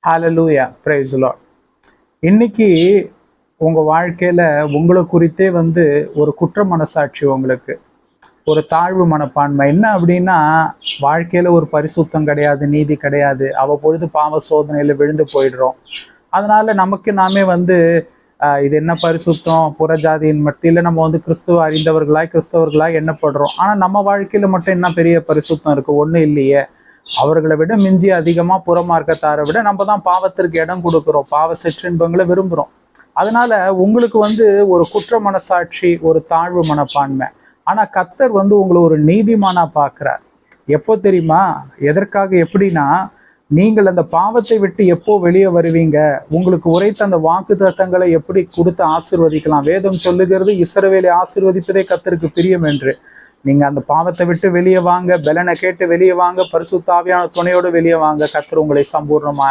Hallelujah, praise the Lord. இன்னைக்கு உங்க வாழ்க்கையில உங்களை குறித்தே ஒரு குற்ற மனசாட்சி, உங்களுக்கு ஒரு தாழ்வு மனப்பான்மை என்ன அப்படின்னா, வாழ்க்கையில ஒரு பரிசுத்தம் கிடையாது, நீதி கிடையாது, அவ்வப்பொழுது பாவ சோதனையில விழுந்து போயிடுறோம். அதனால நமக்கு நாமே இது என்ன பரிசுத்தம், புறஜாதியின் மத்தியில நம்ம கிறிஸ்துவ கிறிஸ்தவர்களாய் எண்ணப்படுறோம். ஆனா நம்ம வாழ்க்கையில மட்டும் என்ன பெரிய பரிசுத்தம் இருக்கு? ஒண்ணும் இல்லையே. அவர்களை விட மிஞ்சி அதிகமா புறமார்க்கத்தாரை விட நம்ம தான் பாவத்திற்கு இடம் கொடுக்கிறோம், பாவ சிற்றின்பங்களை விரும்புறோம். அதனால உங்களுக்கு ஒரு குற்ற மனசாட்சி, ஒரு தாழ்வு மனப்பான்மை. ஆனா கர்த்தர் உங்களை ஒரு நீதிமானா பார்க்கிறார். எப்போ தெரியுமா? எதற்காக? எப்படின்னா, நீங்கள் அந்த பாவத்தை விட்டு எப்போ வெளியே வருவீங்க, உங்களுக்கு உரைத்த அந்த வாக்கு தத்தங்களை எப்படி கொடுத்து ஆசீர்வதிக்கலாம். வேதம் சொல்லுகிறது, இஸ்ரவேலை ஆசீர்வதிப்பதே கர்த்தருக்கு பிரியம் என்று. நீங்க அந்த பாவத்தை விட்டு வெளியே வாங்க, பலனை கேட்டு வெளியே வாங்க, பரிசுத்த ஆவியான துணையோடு வெளியே வாங்க. கர்த்தர் உங்களை சம்பூர்ணமா